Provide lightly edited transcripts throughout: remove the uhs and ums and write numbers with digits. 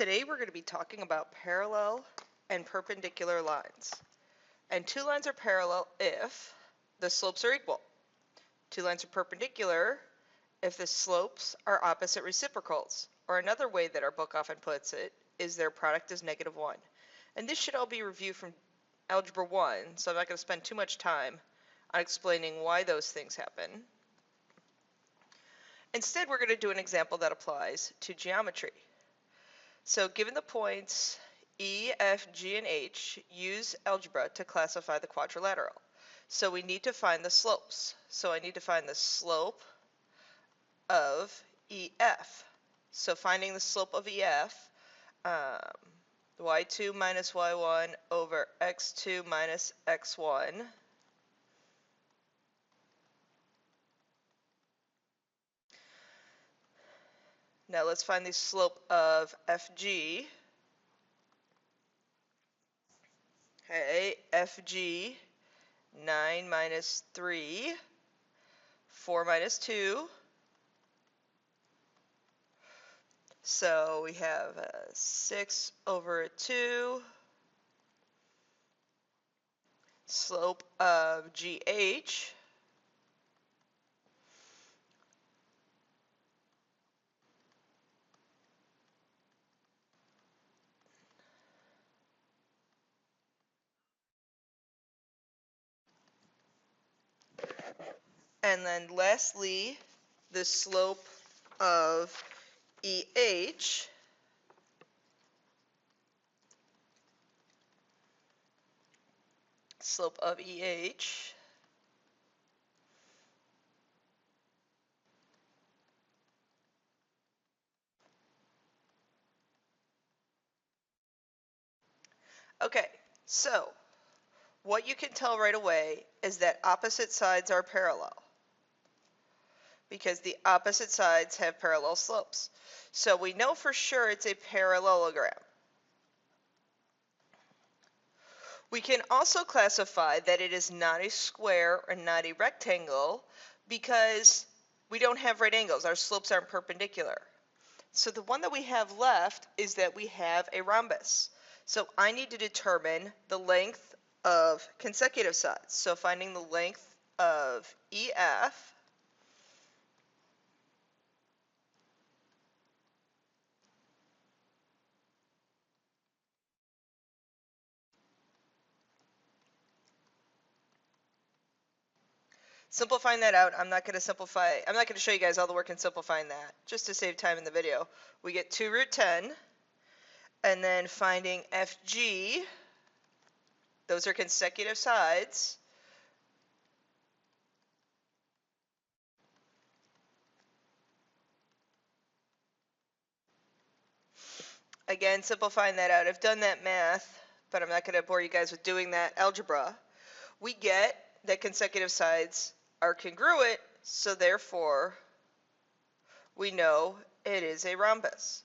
Today we're going to be talking about parallel and perpendicular lines. And two lines are parallel if the slopes are equal. Two lines are perpendicular if the slopes are opposite reciprocals. Or another way that our book often puts it is their product is -1. And this should all be reviewed from Algebra 1, so I'm not going to spend too much time on explaining why those things happen. Instead, we're going to do an example that applies to geometry. So given the points E, F, G, and H, use algebra to classify the quadrilateral. So we need to find the slopes. So I need to find the slope of EF. So finding the slope of EF, y2 minus y1 over x2 minus x1. Now let's find the slope of FG. Okay, FG, 9 minus 3, 4 minus 2. So we have 6 over 2. Slope of GH. And then lastly, the slope of EH. Slope of EH. Okay, so what you can tell right away is that opposite sides are parallel, because the opposite sides have parallel slopes. So we know for sure it's a parallelogram. We can also classify that it is not a square or not a rectangle because we don't have right angles. Our slopes aren't perpendicular. So the one that we have left is that we have a rhombus. So I need to determine the length of consecutive sides. So finding the length of EF. Simplifying that out, I'm not going to show you guys all the work in simplifying that, just to save time in the video. We get 2 root 10, and then finding FG, those are consecutive sides. Again, simplifying that out, I've done that math, but I'm not going to bore you guys with doing that algebra. We get that consecutive sides are congruent, so therefore we know it is a rhombus.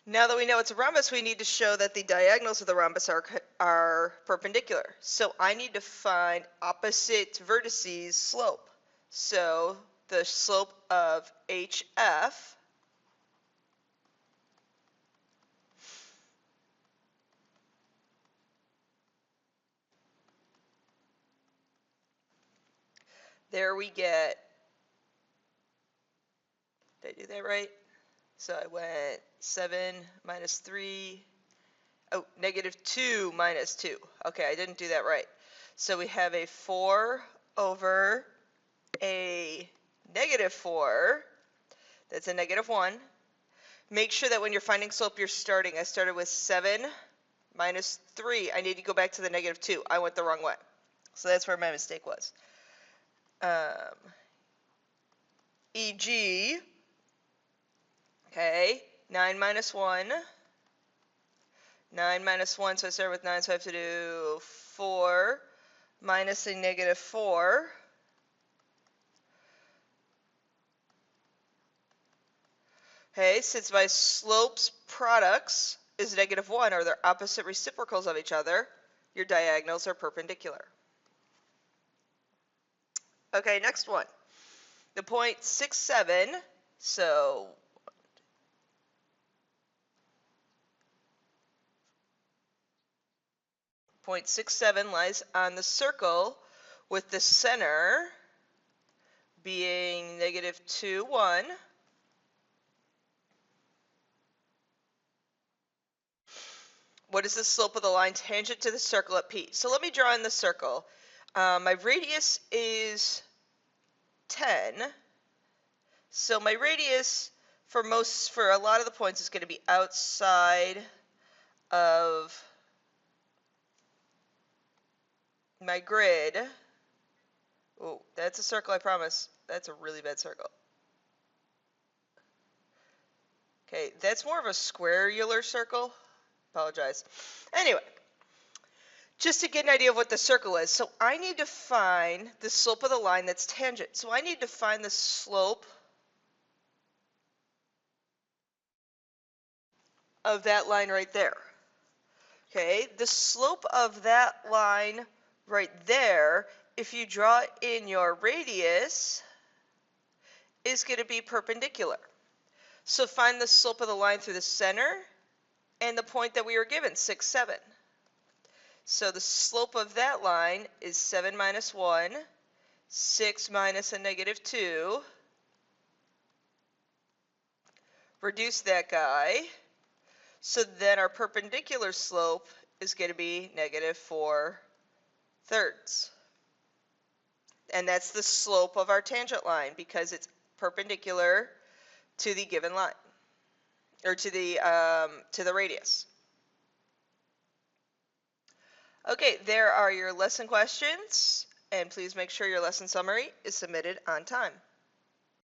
Now that we know it's a rhombus, we need to show that the diagonals of the rhombus are perpendicular. So I need to find opposite vertices slope. So the slope of HF there we get, did I do that right? So I went 7 minus 3, oh, -2 minus 2. Okay, I didn't do that right. So we have a 4 over a -4. That's a -1. Make sure that when you're finding slope, you're starting. I started with 7 minus 3. I need to go back to the -2. I went the wrong way. So that's where my mistake was. EG, okay, 9 minus 1. 9 minus 1, so I start with 9, so I have to do 4 minus a -4. Okay, since my slopes products is -1, or they're opposite reciprocals of each other, your diagonals are perpendicular. Okay, next one. the point 67, so point 67 lies on the circle with the center being negative 2, 1. What is the slope of the line tangent to the circle at P? So let me draw in the circle. My radius is 10. So my radius for a lot of the points is going to be outside of my grid. Oh, that's a circle, I promise. That's a really bad circle. Okay, that's more of a squarular circle. Apologize. Anyway, just to get an idea of what the circle is, so I need to find the slope of the line that's tangent. So I need to find the slope of that line right there. Okay, the slope of that line right there, if you draw in your radius, is going to be perpendicular. So find the slope of the line through the center and the point that we were given, 6, 7. So the slope of that line is 7 minus 1, 6 minus a negative 2. Reduce that guy. So then our perpendicular slope is going to be negative 4/3. And that's the slope of our tangent line because it's perpendicular to the given line, or to the radius. Okay, there are your lesson questions, and please make sure your lesson summary is submitted on time.